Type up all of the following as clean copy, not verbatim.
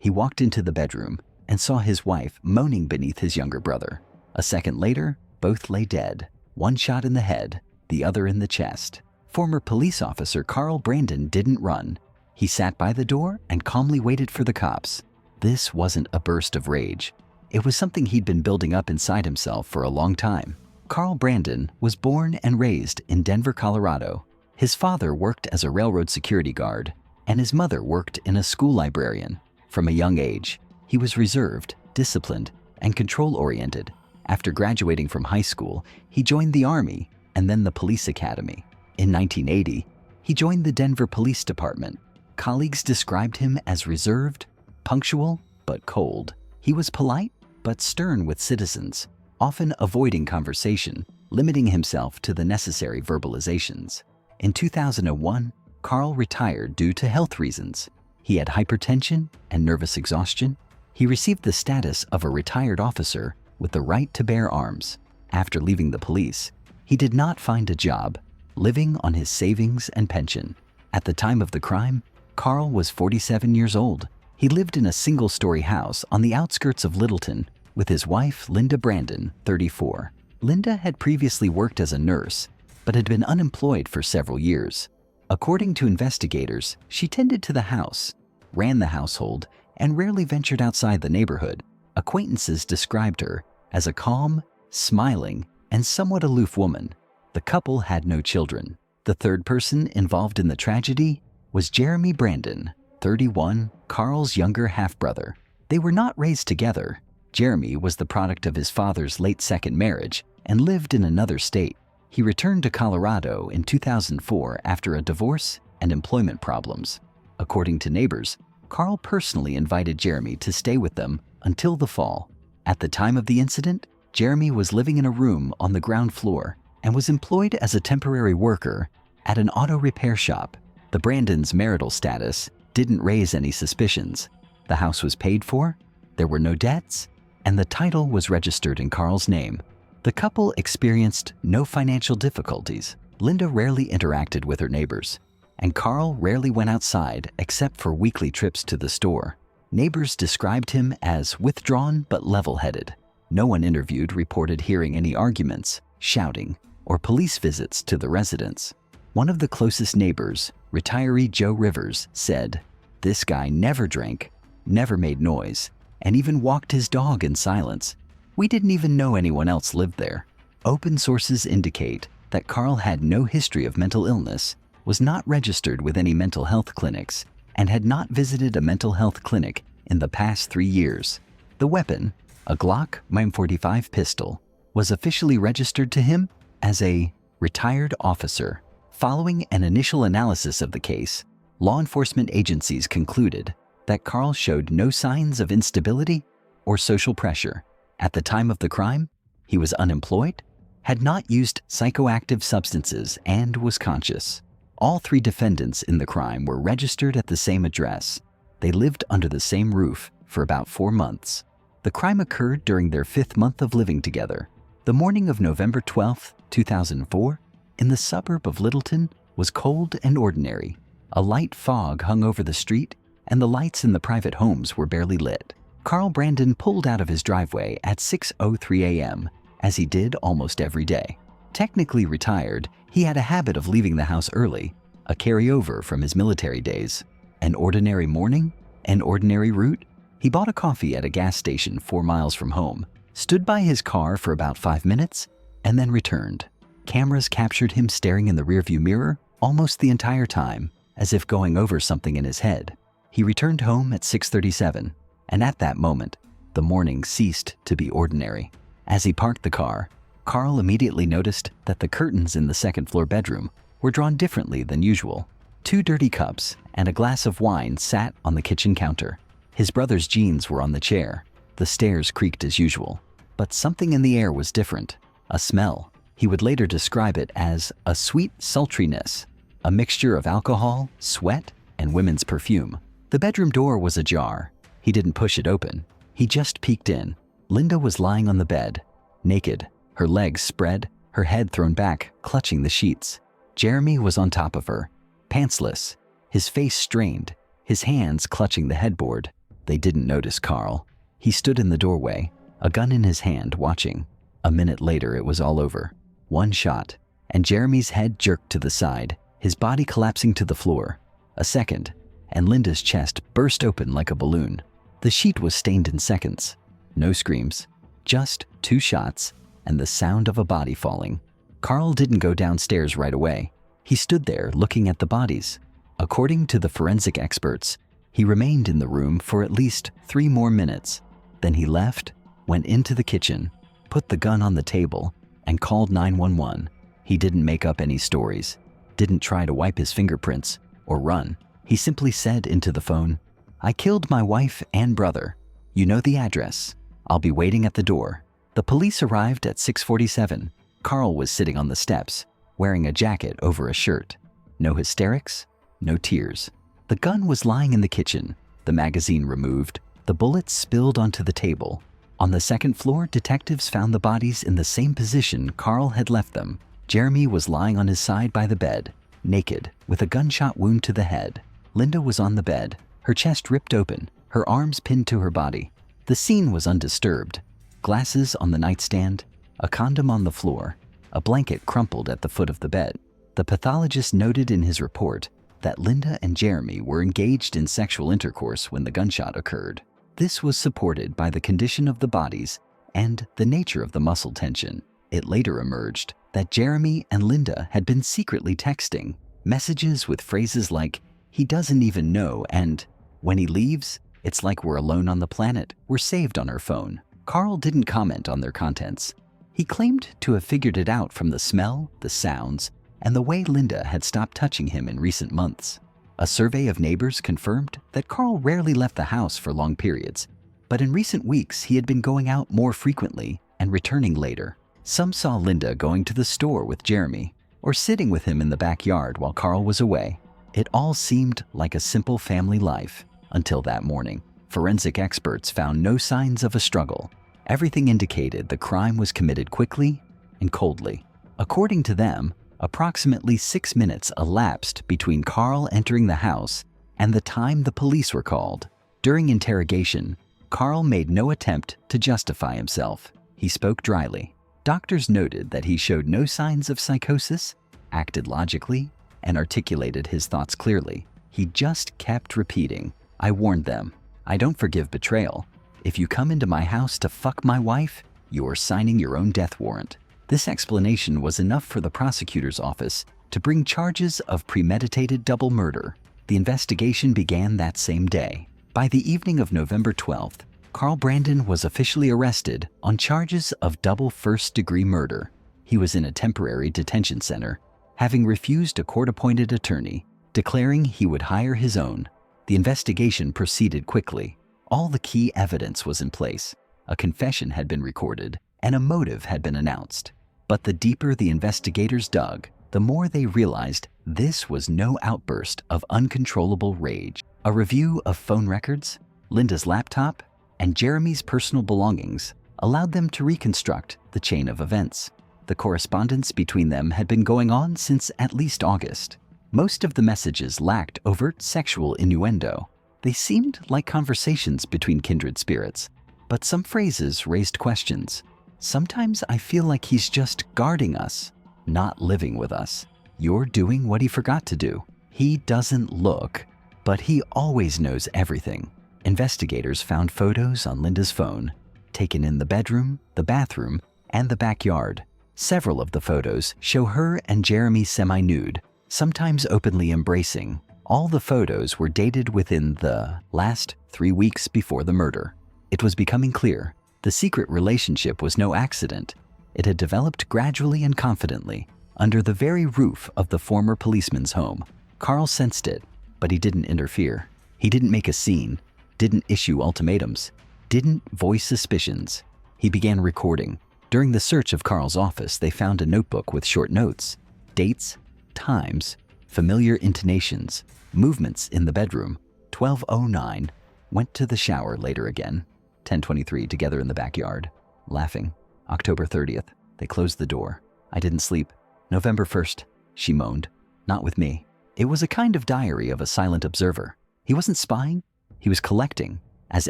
He walked into the bedroom and saw his wife moaning beneath his younger brother. A second later, both lay dead, one shot in the head, the other in the chest. Former police officer Carl Brandon didn't run. He sat by the door and calmly waited for the cops. This wasn't a burst of rage. It was something he'd been building up inside himself for a long time. Carl Brandon was born and raised in Denver, Colorado. His father worked as a railroad security guard, and his mother worked in a school librarian. From a young age, he was reserved, disciplined, and control-oriented. After graduating from high school, he joined the Army and then the police academy. In 1980, he joined the Denver Police Department. Colleagues described him as reserved, punctual, but cold. He was polite, but stern with citizens, often avoiding conversation, limiting himself to the necessary verbalizations. In 2001, Carl retired due to health reasons. He had hypertension and nervous exhaustion. He received the status of a retired officer with the right to bear arms. After leaving the police, he did not find a job, living on his savings and pension. At the time of the crime, Carl was 47 years old. He lived in a single-story house on the outskirts of Littleton with his wife, Linda Brandon, 34. Linda had previously worked as a nurse, but had been unemployed for several years. According to investigators, she tended to the house, ran the household, and rarely ventured outside the neighborhood. Acquaintances described her as a calm, smiling, and somewhat aloof woman. The couple had no children. The third person involved in the tragedy was Jeremy Brandon, 31, Carl's younger half-brother. They were not raised together. Jeremy was the product of his father's late second marriage and lived in another state. He returned to Colorado in 2004 after a divorce and employment problems. According to neighbors, Carl personally invited Jeremy to stay with them until the fall. At the time of the incident, Jeremy was living in a room on the ground floor and was employed as a temporary worker at an auto repair shop. The Brandons' marital status didn't raise any suspicions. The house was paid for, there were no debts, and the title was registered in Carl's name. The couple experienced no financial difficulties. Linda rarely interacted with her neighbors, and Carl rarely went outside except for weekly trips to the store. Neighbors described him as withdrawn but level-headed. No one interviewed reported hearing any arguments, shouting, or police visits to the residence. One of the closest neighbors, retiree Joe Rivers, said, "This guy never drank, never made noise, and even walked his dog in silence. We didn't even know anyone else lived there." Open sources indicate that Carl had no history of mental illness, was not registered with any mental health clinics, and had not visited a mental health clinic in the past 3 years. The weapon, a Glock .45 pistol, was officially registered to him as a retired officer. Following an initial analysis of the case, law enforcement agencies concluded that Carl showed no signs of instability or social pressure. At the time of the crime, he was unemployed, had not used psychoactive substances, and was conscious. All 3 defendants in the crime were registered at the same address. They lived under the same roof for about 4 months. The crime occurred during their 5th month of living together. The morning of November 12, 2004, in the suburb of Littleton was cold and ordinary. A light fog hung over the street, and the lights in the private homes were barely lit. Carl Brandon pulled out of his driveway at 6:03 a.m., as he did almost every day. Technically retired, he had a habit of leaving the house early, a carryover from his military days. An ordinary morning, an ordinary route. He bought a coffee at a gas station 4 miles from home, stood by his car for about 5 minutes, and then returned. Cameras captured him staring in the rearview mirror almost the entire time, as if going over something in his head. He returned home at 6:37, and at that moment, the morning ceased to be ordinary. As he parked the car, Carl immediately noticed that the curtains in the second-floor bedroom were drawn differently than usual. 2 dirty cups and a glass of wine sat on the kitchen counter. His brother's jeans were on the chair. The stairs creaked as usual. But something in the air was different. A smell. He would later describe it as a sweet sultriness, a mixture of alcohol, sweat, and women's perfume. The bedroom door was ajar. He didn't push it open. He just peeked in. Linda was lying on the bed, naked, her legs spread, her head thrown back, clutching the sheets. Jeremy was on top of her, pantsless, his face strained, his hands clutching the headboard. They didn't notice Carl. He stood in the doorway, a gun in his hand, watching. A minute later, it was all over. One shot, and Jeremy's head jerked to the side, his body collapsing to the floor. A second, and Linda's chest burst open like a balloon. The sheet was stained in seconds. No screams, just 2 shots and the sound of a body falling. Carl didn't go downstairs right away. He stood there looking at the bodies. According to the forensic experts, he remained in the room for at least 3 more minutes. Then he left, went into the kitchen, put the gun on the table, and called 911. He didn't make up any stories, didn't try to wipe his fingerprints or run. He simply said into the phone, "I killed my wife and brother. You know the address. I'll be waiting at the door." The police arrived at 6:47. Carl was sitting on the steps, wearing a jacket over a shirt. No hysterics, no tears. The gun was lying in the kitchen, the magazine removed, the bullets spilled onto the table. On the second floor, detectives found the bodies in the same position Carl had left them. Jeremy was lying on his side by the bed, naked, with a gunshot wound to the head. Linda was on the bed, her chest ripped open, her arms pinned to her body. The scene was undisturbed. Glasses on the nightstand, a condom on the floor, a blanket crumpled at the foot of the bed. The pathologist noted in his report that Linda and Jeremy were engaged in sexual intercourse when the gunshot occurred. This was supported by the condition of the bodies and the nature of the muscle tension. It later emerged that Jeremy and Linda had been secretly texting, messages with phrases like, "He doesn't even know," and "When he leaves, it's like we're alone on the planet," were saved on her phone. Carl didn't comment on their contents. He claimed to have figured it out from the smell, the sounds, and the way Linda had stopped touching him in recent months. A survey of neighbors confirmed that Carl rarely left the house for long periods, but in recent weeks he had been going out more frequently and returning later. Some saw Linda going to the store with Jeremy or sitting with him in the backyard while Carl was away. It all seemed like a simple family life until that morning. Forensic experts found no signs of a struggle. Everything indicated the crime was committed quickly and coldly. According to them, approximately 6 minutes elapsed between Carl entering the house and the time the police were called. During interrogation, Carl made no attempt to justify himself. He spoke dryly. Doctors noted that he showed no signs of psychosis, acted logically, and articulated his thoughts clearly. He just kept repeating, "I warned them. I don't forgive betrayal. If you come into my house to fuck my wife, you're signing your own death warrant." This explanation was enough for the prosecutor's office to bring charges of premeditated double murder. The investigation began that same day. By the evening of November 12th, Carl Brandon was officially arrested on charges of double first-degree murder. He was in a temporary detention center, having refused a court-appointed attorney, declaring he would hire his own. The investigation proceeded quickly. All the key evidence was in place. A confession had been recorded, and a motive had been announced. But the deeper the investigators dug, the more they realized this was no outburst of uncontrollable rage. A review of phone records, Linda's laptop, and Jeremy's personal belongings allowed them to reconstruct the chain of events. The correspondence between them had been going on since at least August. Most of the messages lacked overt sexual innuendo. They seemed like conversations between kindred spirits, but some phrases raised questions. "Sometimes I feel like he's just guarding us, not living with us. You're doing what he forgot to do. He doesn't look, but he always knows everything." Investigators found photos on Linda's phone, taken in the bedroom, the bathroom, and the backyard. Several of the photos show her and Jeremy semi-nude, sometimes openly embracing. All the photos were dated within the last 3 weeks before the murder. It was becoming clear the secret relationship was no accident. It had developed gradually and confidently under the very roof of the former policeman's home. Carl sensed it, but he didn't interfere. He didn't make a scene, didn't issue ultimatums, didn't voice suspicions. He began recording. During the search of Carl's office, they found a notebook with short notes, dates, times, familiar intonations, movements in the bedroom. 12:09, went to the shower later again. 10:23, together in the backyard, laughing. October 30th, they closed the door. "I didn't sleep." November 1st, she moaned. "Not with me." It was a kind of diary of a silent observer. He wasn't spying, he was collecting, as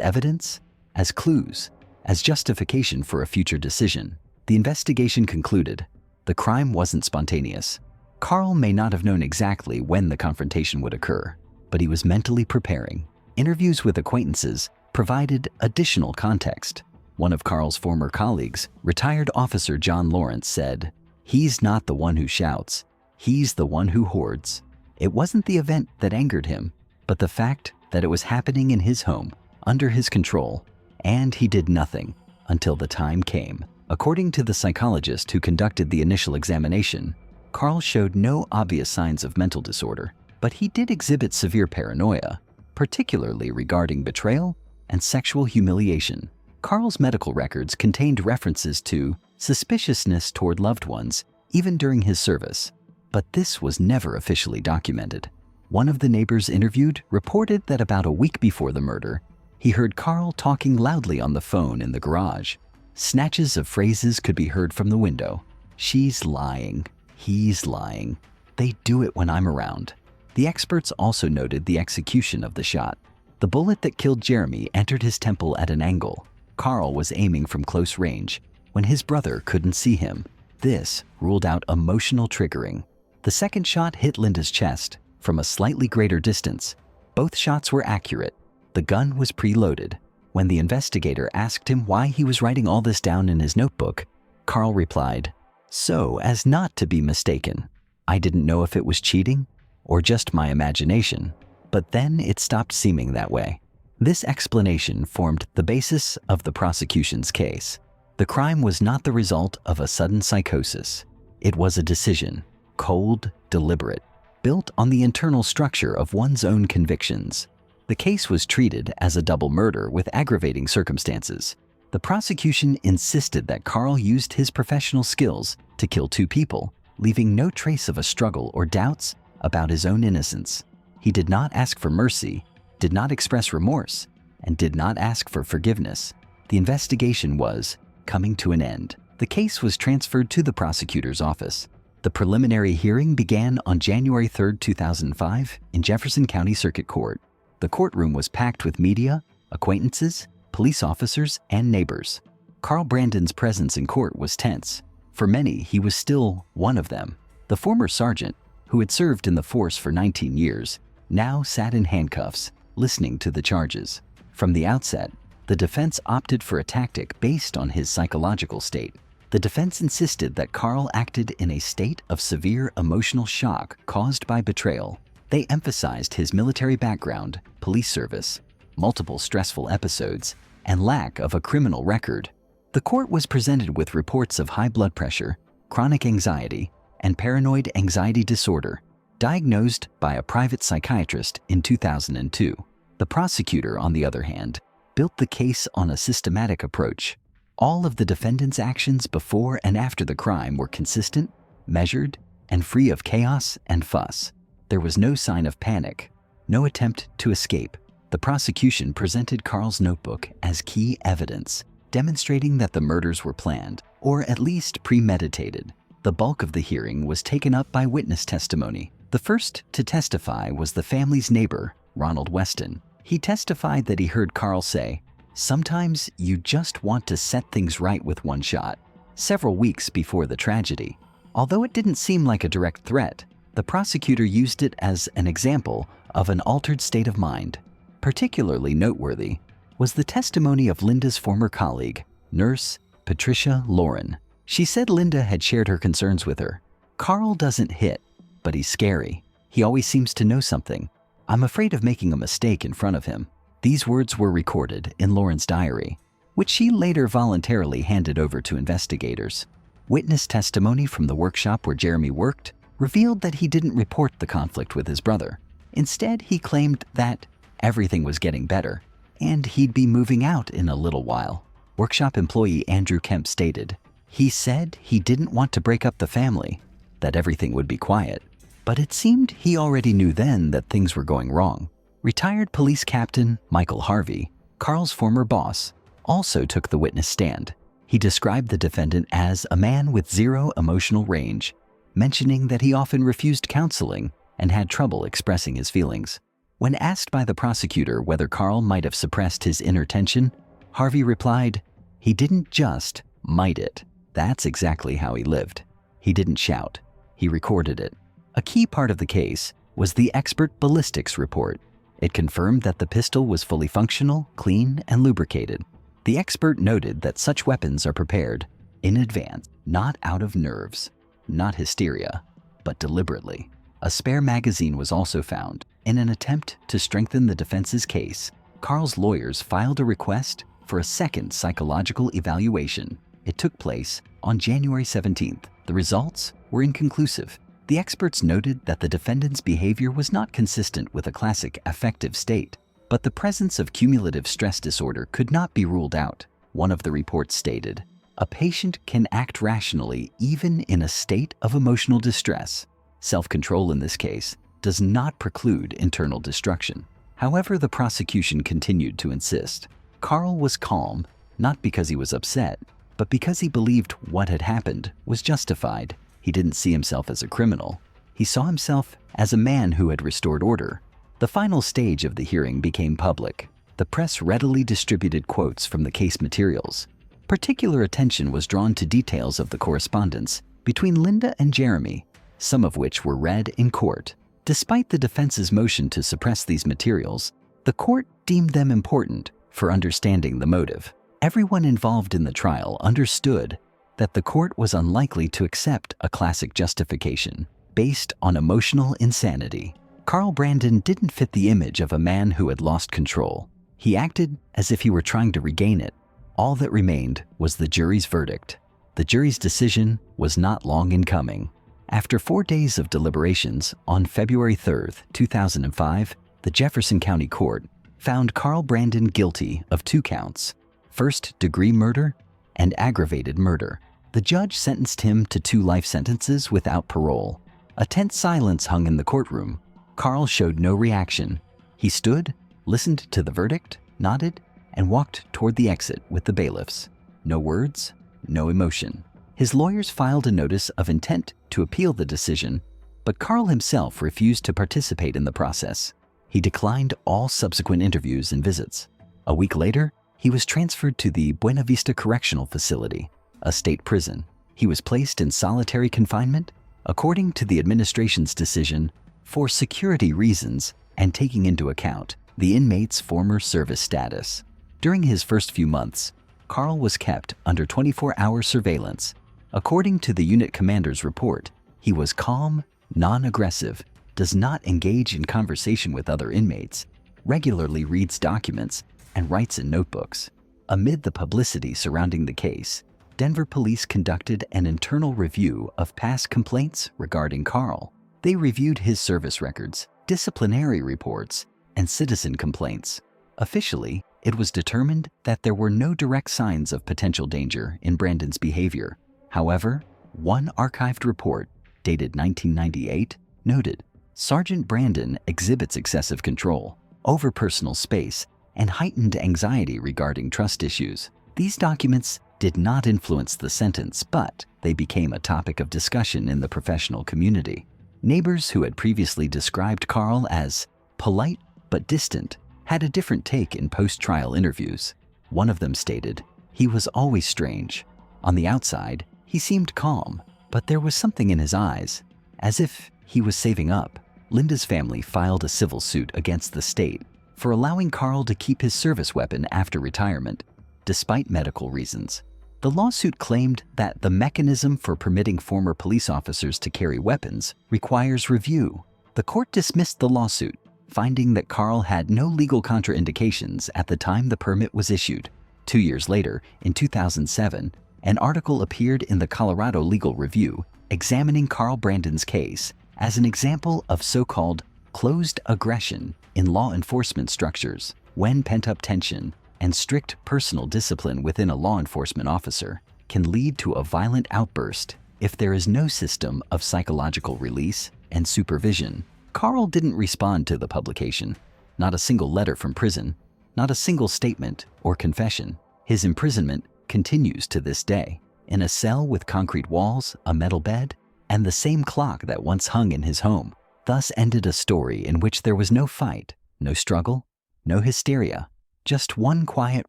evidence, as clues, as justification for a future decision. The investigation concluded the crime wasn't spontaneous. Carl may not have known exactly when the confrontation would occur, but he was mentally preparing. Interviews with acquaintances provided additional context. One of Carl's former colleagues, retired Officer John Lawrence, said, "He's not the one who shouts, he's the one who hoards." It wasn't the event that angered him, but the fact that it was happening in his home, under his control, and he did nothing until the time came. According to the psychologist who conducted the initial examination, Carl showed no obvious signs of mental disorder, but he did exhibit severe paranoia, particularly regarding betrayal and sexual humiliation. Carl's medical records contained references to suspiciousness toward loved ones, even during his service, but this was never officially documented. One of the neighbors interviewed reported that about a week before the murder, he heard Carl talking loudly on the phone in the garage. Snatches of phrases could be heard from the window. "She's lying. He's lying. They do it when I'm around." The experts also noted the execution of the shot. The bullet that killed Jeremy entered his temple at an angle. Carl was aiming from close range when his brother couldn't see him. This ruled out emotional triggering. The second shot hit Linda's chest from a slightly greater distance. Both shots were accurate. The gun was preloaded. When the investigator asked him why he was writing all this down in his notebook, Carl replied, "So as not to be mistaken. I didn't know if it was cheating or just my imagination, but then it stopped seeming that way." This explanation formed the basis of the prosecution's case. The crime was not the result of a sudden psychosis. It was a decision, cold, deliberate, built on the internal structure of one's own convictions. The case was treated as a double murder with aggravating circumstances. The prosecution insisted that Carl used his professional skills to kill two people, leaving no trace of a struggle or doubts about his own innocence. He did not ask for mercy, did not express remorse, and did not ask for forgiveness. The investigation was coming to an end. The case was transferred to the prosecutor's office. The preliminary hearing began on January 3, 2005 in Jefferson County Circuit Court. The courtroom was packed with media, acquaintances, police officers, and neighbors. Carl Brandon's presence in court was tense. For many, he was still one of them. The former sergeant, who had served in the force for 19 years, now sat in handcuffs, listening to the charges. From the outset, the defense opted for a tactic based on his psychological state. The defense insisted that Carl acted in a state of severe emotional shock caused by betrayal. They emphasized his military background, police service, multiple stressful episodes, and lack of a criminal record. The court was presented with reports of high blood pressure, chronic anxiety, and paranoid anxiety disorder, diagnosed by a private psychiatrist in 2002. The prosecutor, on the other hand, built the case on a systematic approach. All of the defendant's actions before and after the crime were consistent, measured, and free of chaos and fuss. There was no sign of panic, no attempt to escape. The prosecution presented Carl's notebook as key evidence, demonstrating that the murders were planned, or at least premeditated. The bulk of the hearing was taken up by witness testimony. The first to testify was the family's neighbor, Ronald Weston. He testified that he heard Carl say, "Sometimes you just want to set things right with one shot," several weeks before the tragedy. Although it didn't seem like a direct threat, the prosecutor used it as an example of an altered state of mind. Particularly noteworthy was the testimony of Linda's former colleague, nurse Patricia Lauren. She said Linda had shared her concerns with her. "Carl doesn't hit, but he's scary. He always seems to know something. I'm afraid of making a mistake in front of him." These words were recorded in Lauren's diary, which she later voluntarily handed over to investigators. Witness testimony from the workshop where Jeremy worked revealed that he didn't report the conflict with his brother. Instead, he claimed that everything was getting better and he'd be moving out in a little while. Workshop employee Andrew Kemp stated, "He said he didn't want to break up the family, that everything would be quiet. But it seemed he already knew then that things were going wrong." Retired police captain Michael Harvey, Carl's former boss, also took the witness stand. He described the defendant as a man with zero emotional range, mentioning that he often refused counseling and had trouble expressing his feelings. When asked by the prosecutor whether Carl might have suppressed his inner tension, Harvey replied, "He didn't just might it. That's exactly how he lived. He didn't shout. He recorded it." A key part of the case was the expert ballistics report. It confirmed that the pistol was fully functional, clean, and lubricated. The expert noted that such weapons are prepared in advance, not out of nerves, not hysteria, but deliberately. A spare magazine was also found. In an attempt to strengthen the defense's case, Carl's lawyers filed a request for a second psychological evaluation. It took place on January 17th. The results were inconclusive. The experts noted that the defendant's behavior was not consistent with a classic affective state, but the presence of cumulative stress disorder could not be ruled out. One of the reports stated, "A patient can act rationally even in a state of emotional distress. Self-control in this case does not preclude internal destruction." However, the prosecution continued to insist. Carl was calm, not because he was upset, but because he believed what had happened was justified. He didn't see himself as a criminal. He saw himself as a man who had restored order. The final stage of the hearing became public. The press readily distributed quotes from the case materials. Particular attention was drawn to details of the correspondence between Linda and Jeremy, some of which were read in court. Despite the defense's motion to suppress these materials, the court deemed them important for understanding the motive. Everyone involved in the trial understood that the court was unlikely to accept a classic justification based on emotional insanity. Carl Brandon didn't fit the image of a man who had lost control. He acted as if he were trying to regain it. All that remained was the jury's verdict. The jury's decision was not long in coming. After 4 days of deliberations, on February 3, 2005, the Jefferson County Court found Carl Brandon guilty of 2 counts, first-degree murder and aggravated murder. The judge sentenced him to 2 life sentences without parole. A tense silence hung in the courtroom. Carl showed no reaction. He stood, listened to the verdict, nodded, and walked toward the exit with the bailiffs. No words, no emotion. His lawyers filed a notice of intent to appeal the decision, but Carl himself refused to participate in the process. He declined all subsequent interviews and visits. A week later, he was transferred to the Buena Vista Correctional Facility, a state prison. He was placed in solitary confinement, according to the administration's decision, for security reasons and taking into account the inmate's former service status. During his first few months, Carl was kept under 24-hour surveillance. According to the unit commander's report, he was calm, non-aggressive, does not engage in conversation with other inmates, regularly reads documents, and writes in notebooks. Amid the publicity surrounding the case, Denver police conducted an internal review of past complaints regarding Carl. They reviewed his service records, disciplinary reports, and citizen complaints. Officially, it was determined that there were no direct signs of potential danger in Brandon's behavior. However, one archived report, dated 1998, noted, "Sergeant Brandon exhibits excessive control over personal space and heightened anxiety regarding trust issues." These documents did not influence the sentence, but they became a topic of discussion in the professional community. Neighbors who had previously described Carl as polite but distant had a different take in post-trial interviews. One of them stated, "He was always strange. On the outside, he seemed calm, but there was something in his eyes, as if he was saving up." Linda's family filed a civil suit against the state for allowing Carl to keep his service weapon after retirement, despite medical reasons. The lawsuit claimed that the mechanism for permitting former police officers to carry weapons requires review. The court dismissed the lawsuit, finding that Carl had no legal contraindications at the time the permit was issued. 2 years later, in 2007, an article appeared in the Colorado Legal Review examining Carl Brandon's case as an example of so-called closed aggression in law enforcement structures, when pent-up tension and strict personal discipline within a law enforcement officer can lead to a violent outburst if there is no system of psychological release and supervision. Carl didn't respond to the publication. Not a single letter from prison, not a single statement or confession. His imprisonment continues to this day, in a cell with concrete walls, a metal bed, and the same clock that once hung in his home. Thus ended a story in which there was no fight, No struggle, no hysteria, just one quiet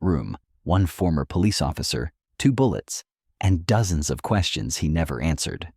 room, one former police officer, 2 bullets, and dozens of questions he never answered.